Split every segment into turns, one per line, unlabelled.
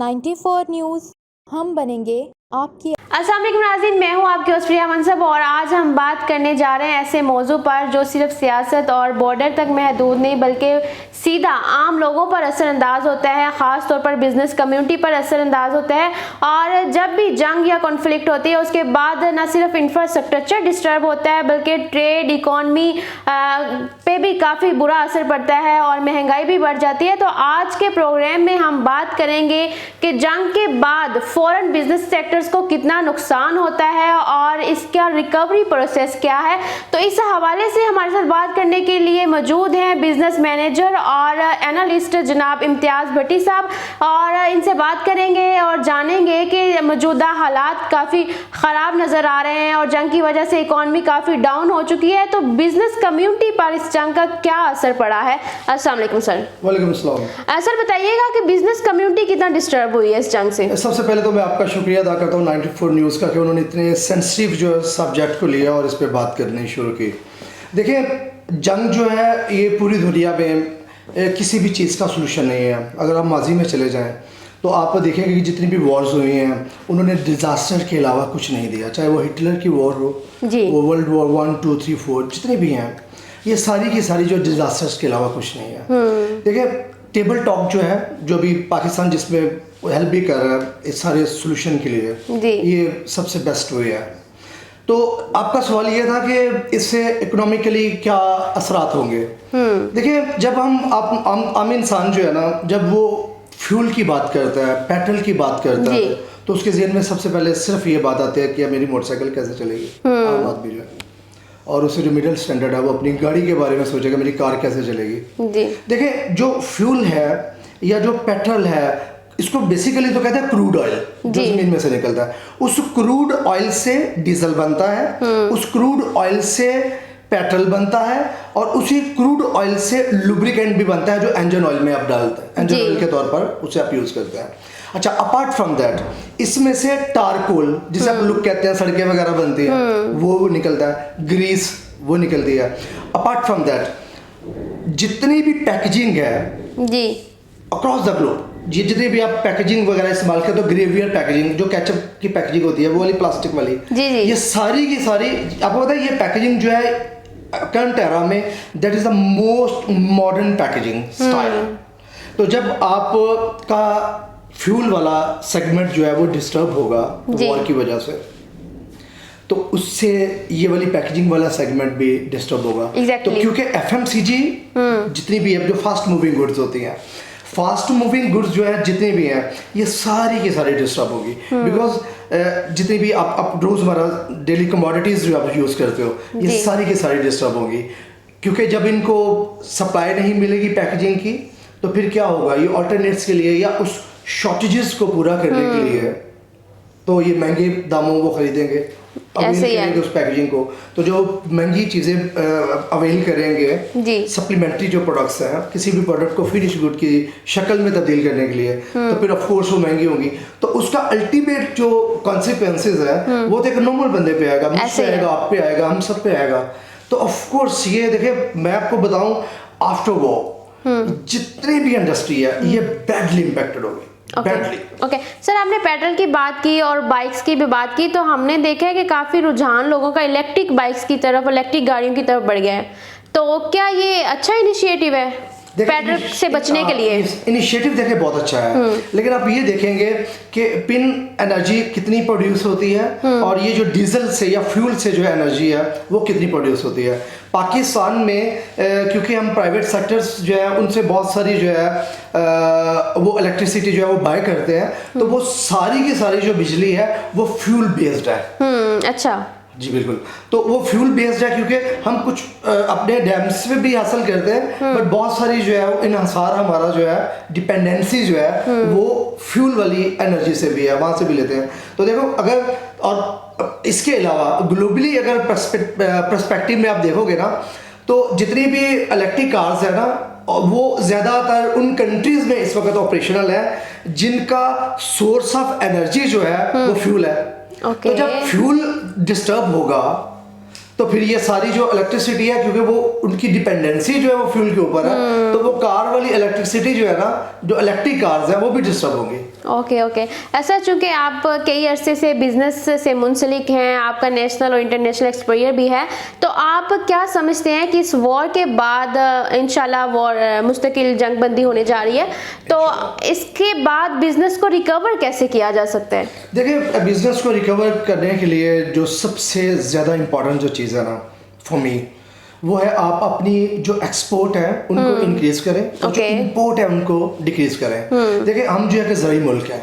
94 news, हम बनेंगे आपकी।
अस्सलाम वालेकुम नाज़रीन, मैं हूं आपकी होस्ट प्रिया मनसब और आज हम बात करने जा रहे हैं ऐसे मौजू पर जो सिर्फ सियासत और बॉर्डर तक महदूद नहीं बल्कि सीधा आम लोगों पर असरअंदाज होता है, ख़ास तौर पर बिज़नेस कम्युनिटी पर असरअंदाज होता है। और जब भी जंग या कॉन्फ्लिक्ट होती है उसके बाद न सिर्फ इंफ्रास्ट्रक्चर डिस्टर्ब होता है बल्कि ट्रेड इकॉनमी पे भी काफ़ी बुरा असर पड़ता है और महंगाई भी बढ़ जाती है। तो आज के प्रोग्राम में हम बात करेंगे कि जंग के बाद फ़ौरन बिजनेस सेक्टर्स को कितना नुकसान होता है और इसका रिकवरी प्रोसेस क्या है। तो इस हवाले से हमारे साथ बात करने के लिए मौजूद हैं बिजनेस मैनेजर और एनालिस्ट जनाब इम्तियाज़ भट्टी साहब, और इनसे बात करेंगे और जानेंगे कि मौजूदा हालात काफ़ी ख़राब नज़र आ रहे हैं और जंग की वजह से इकॉनमी काफ़ी डाउन हो चुकी है, तो बिजनेस कम्युनिटी पर इस जंग का क्या असर पड़ा है। अस्सलाम वालेकुम सर।
वालेकुम अस्सलाम।
सर बताइएगा कि बिजनेस कम्युनिटी कितना डिस्टर्ब हुई है इस जंग से।
सबसे पहले तो मैं आपका शुक्रिया अदा करता हूँ 94 न्यूज़ का कि उन्होंने इतने सेंसिटिव जो सब्जेक्ट को लिया और इस पर बात करनी शुरू की। देखिए, जंग जो है ये पूरी दुनिया में किसी भी चीज़ का सलूशन नहीं है। अगर आप माजी में चले जाएं तो आप देखेंगे कि जितनी भी वॉर्स हुई हैं उन्होंने डिज़ास्टर के अलावा कुछ नहीं दिया, चाहे वो हिटलर की वॉर हो, वो वर्ल्ड वॉर 1, 2, 3, 4 जितने भी हैं, ये सारी की सारी जो डिज़ास्टर्स के अलावा कुछ नहीं है। देखिए, टेबल टॉक जो है, जो भी पाकिस्तान जिसमें हेल्प भी कर रहा है इस सारे सोल्यूशन के लिए, ये सबसे बेस्ट वे है। तो आपका सवाल ये था कि इससे इकोनॉमिकली क्या असरात होंगे। देखिए, जब हम आम इंसान जो है ना, जब वो फ्यूल की बात करता है, पेट्रोल की बात करता है, तो उसके ज़हन में सबसे पहले सिर्फ ये बात आती है कि मेरी मोटरसाइकिल कैसे चलेगी। आम आदमी जो है, और उससे जो मिडिल स्टैंडर्ड है वो अपनी गाड़ी के बारे में सोचेगा, मेरी कार कैसे चलेगी। देखिए, जो फ्यूल है या जो पेट्रोल है, इसको बेसिकली तो कहते हैं क्रूड ऑयल, जो जमीन में से निकलता है। उस क्रूड ऑयल से डीजल बनता है, उस क्रूड ऑयल से पेट्रोल बनता है, और उसी क्रूड ऑयल से लुब्रिकेंट भी बनता है जो इंजन ऑयल में आप डालते हैं, इंजन ऑयल के तौर पर उसे आप यूज़ करते हैं। अच्छा, अपार्ट फ्रॉम दैट, इसमें से टारकोल जिसे आप लोग कहते हैं, सड़कें वगैरह बनती हैं, वो निकलता है, ग्रीस वो निकलती है। अपार्ट फ्रॉम दैट, जितनी भी पैकेजिंग है अक्रॉस द ग्लोब, जितनी भी आप पैकेजिंग वगैरह इस्तेमाल करते हो, ग्रेवियर पैकेजिंग जो केचप की पैकेजिंग होती है, वो वाली प्लास्टिक वाली, ये सारी की सारी आपको पता है, ये पैकेजिंग जो है करंट एरा में that is the most modern packaging style. तो जब आपका फ्यूल वाला सेगमेंट जो है वो डिस्टर्ब होगा वॉर की वजह से, तो उससे ये वाली पैकेजिंग वाला सेगमेंट भी डिस्टर्ब होगा। तो क्योंकि FMCG जितनी भी है, जो फास्ट मूविंग गुड्स होती हैं, फास्ट मूविंग गुड्स जो है जितनी भी हैं, ये सारी की सारी डिस्टर्ब होगी। बिकॉज जितनी भी आप रोज़मर्रा डेली कमोडिटीज़ जो आप यूज़ करते हो, ये सारी की सारी डिस्टर्ब होगी। क्योंकि जब इनको सप्लाई नहीं मिलेगी पैकेजिंग की, तो फिर क्या होगा, ये ऑल्टरनेट्स के लिए या उस शॉर्टेजेस को पूरा करने के लिए, तो ये महंगे दामों वो खरीदेंगे, अवेल करेंगे उस पैकेजिंग को। तो जो महंगी चीज़ें अवेल करेंगे, सप्लीमेंट्री जो प्रोडक्ट्स हैं, किसी भी प्रोडक्ट को फिनिश गुड की शक्ल में तब्दील करने के लिए, तो फिर ऑफ कोर्स वो महंगी होगी। तो उसका अल्टीमेट जो कॉन्सिक्वेंसेस है वो तो एक नॉर्मल बंदे पे आएगा, मुझ पे आएगा, आप पे आएगा, हम सब पे आएगा। तो ऑफ कोर्स ये देखिए, मैं आपको बताऊं, आफ्टर वॉर जितनी भी इंडस्ट्री है ये बैडली इम्पैक्टेड होगी।
ओके सर, आपने पेट्रोल की बात की और बाइक्स की भी बात की, तो हमने देखा है कि काफ़ी रुझान लोगों का इलेक्ट्रिक बाइक्स की तरफ, इलेक्ट्रिक गाड़ियों की तरफ बढ़ गया है। तो क्या ये अच्छा इनिशिएटिव है पेट्रोल से बचने के लिए?
इनिशिएटिव देखिए बहुत अच्छा है, लेकिन आप ये देखेंगे कि पिन एनर्जी कितनी प्रोड्यूस होती है और ये जो डीजल से या फ्यूल से जो एनर्जी है वो कितनी प्रोड्यूस होती है। पाकिस्तान में क्योंकि हम प्राइवेट सेक्टर्स जो है उनसे बहुत सारी जो है वो इलेक्ट्रिसिटी जो है वो बाय करते हैं, तो वो सारी की सारी जो बिजली है वो फ्यूल बेस्ड है।
अच्छा
जी बिल्कुल, तो वो फ्यूल बेस्ड है क्योंकि हम कुछ अपने डैम्स पे भी हासिल करते हैं, बट बहुत सारी जो है वो इन्हिसार हमारा जो है डिपेंडेंसी जो है वो फ्यूल वाली एनर्जी से भी है, वहाँ से भी लेते हैं। तो देखो, अगर और इसके अलावा ग्लोबली अगर पर्सपेक्टिव में आप देखोगे ना, तो जितनी भी इलेक्ट्रिक कार्स है ना, वो ज़्यादातर उन कंट्रीज़ में इस वक्त ऑपरेशनल है जिनका सोर्स ऑफ एनर्जी जो है वो फ्यूल है। तो जब फ्यूल डिस्टर्ब होगा तो फिर ये सारी जो इलेक्ट्रिसिटी है, क्योंकि वो उनकी डिपेंडेंसी जो है वो फ्यूल के ऊपर है, तो वो कार वाली इलेक्ट्रिसिटी जो है ना, जो इलेक्ट्रिक कार्स हैं वो भी डिस्टर्ब होंगी।
Okay okay. ऐसा चूँकि आप कई अरसे से बिजनेस से मुंसलिक हैं, आपका नेशनल और इंटरनेशनल एक्सपोजर भी है, तो आप क्या समझते हैं कि इस वॉर के बाद इंशाल्लाह वॉर मुस्तकिल जंगबंदी होने जा रही है, तो इसके बाद बिजनेस को रिकवर कैसे किया जा सकता है?
देखिए, बिजनेस को रिकवर करने के लिए जो सबसे ज़्यादा इम्पोर्टेंट जो चीज़ है ना फॉर मी, वो है आप अपनी जो एक्सपोर्ट है उनको इंक्रीज करें और जो इंपोर्ट है उनको डिक्रीज करें। देखिए, हम जो है कि ज़रूरी मुल्क है,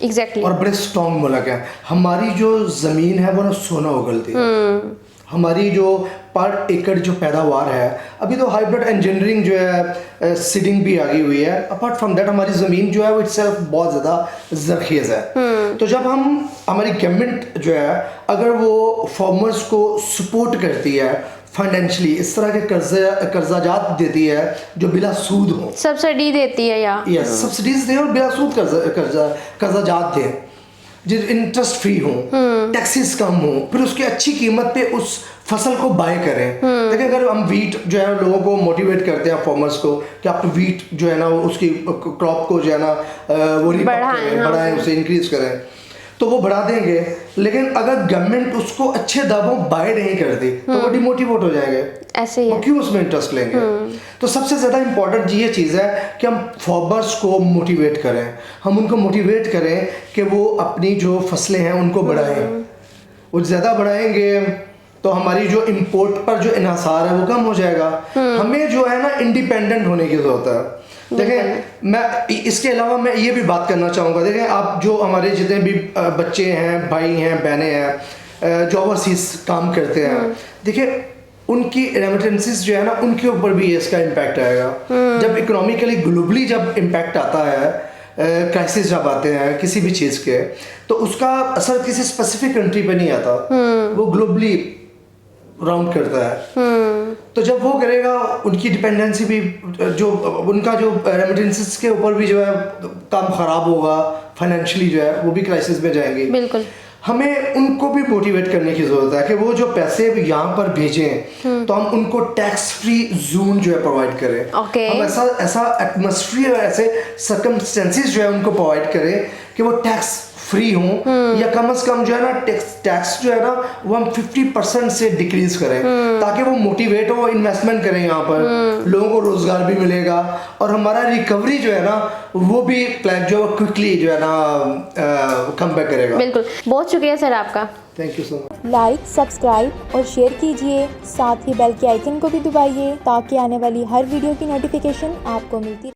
एग्जैक्टली,
और बड़े स्ट्रॉन्ग मुल्क है। हमारी जो ज़मीन है वो ना सोना उगलती है। हमारी जो पर एकड़ जो पैदावार है, अभी तो हाइब्रिड इंजीनियरिंग जो है सीडिंग भी आ गई हुई है। अपार्ट फ्रॉम दैट हमारी ज़मीन जो है वो इटसेल्फ बहुत ज़्यादा ज़रख़ीज़ है। तो जब हमारी गवर्नमेंट जो है अगर वो फार्मर्स को सपोर्ट करती है फाइनेंशियली, इस तरह के कर्जाजात देती है जो बिला सूद हो,
सब्सिडी देती है या
सब्सिडीज दे और बिला सूद कर्जाजात दे, जो इंटरेस्ट फ्री हो, टैक्सेस कम हो, फिर उसकी अच्छी कीमत पे उस फसल को बाय करें। देखिए, अगर हम वीट जो है लोगों को मोटिवेट करते हैं फार्मर्स को कि आप वीट जो है ना उसकी क्रॉप को जो है ना वो बढ़ाएं, उसे इंक्रीज करें, तो वो बढ़ा देंगे। लेकिन अगर गवर्नमेंट उसको अच्छे दामों बाय नहीं करती तो वो डिमोटिवेट हो जाएंगे,
ऐसे ही है।
क्यों उसमें इंटरेस्ट लेंगे? तो सबसे ज़्यादा इम्पोर्टेंट ये चीज़ है कि हम फार्मर्स को मोटिवेट करें, हम उनको मोटिवेट करें कि वो अपनी जो फसलें हैं उनको बढ़ाएं। वो ज़्यादा बढ़ाएंगे तो हमारी जो इंपोर्ट पर जो इन्हिसार है वो कम हो जाएगा। हमें जो है ना इंडिपेंडेंट होने की ज़रूरत है। देखें, मैं इसके अलावा मैं ये भी बात करना चाहूँगा। देखें, आप जो हमारे जितने भी बच्चे हैं, भाई हैं, बहनें हैं जो ओवरसीज काम करते हैं, देखिए उनकी रेमिटेंसेस जो है ना उनके ऊपर भी इसका इम्पैक्ट आएगा। जब इकोनॉमिकली ग्लोबली जब इम्पैक्ट आता है, क्राइसिस जब आते हैं किसी भी चीज़ के, तो उसका असर किसी स्पेसिफिक कंट्री पे नहीं आता, वो ग्लोबली राउंड करता है। तो जब वो करेगा, उनकी डिपेंडेंसी भी जो उनका जो रेमिटेंसेस के ऊपर भी जो है काम ख़राब होगा, फाइनेंशियली जो है वो भी क्राइसिस में जाएंगे।
बिल्कुल,
हमें उनको भी मोटिवेट करने की ज़रूरत है कि वो जो पैसे यहाँ पर भेजें तो हम उनको टैक्स फ्री जोन जो है प्रोवाइड करें। हम ऐसा एटमॉस्फेयर, ऐसे सर्कमस्टेंसेस जो है उनको प्रोवाइड करें कि वो टैक्स फ्री हों, या कम से कम जो है ना टैक्स जो है ना वो हम 50% से डिक्रीज करें, ताकि वो मोटिवेट हो, इन्वेस्टमेंट करें यहाँ पर, लोगों को रोजगार भी मिलेगा और हमारा रिकवरी जो है ना वो भी प्लान जो है क्विकली जो है ना कम बैक करेगा।
बिल्कुल, बहुत शुक्रिया सर आपका।
Thank you so much.
Like, subscribe और शेयर कीजिए, साथ ही बेल के आइकन को भी दबाइए ताकि आने वाली हर वीडियो की नोटिफिकेशन आपको मिलती रहे।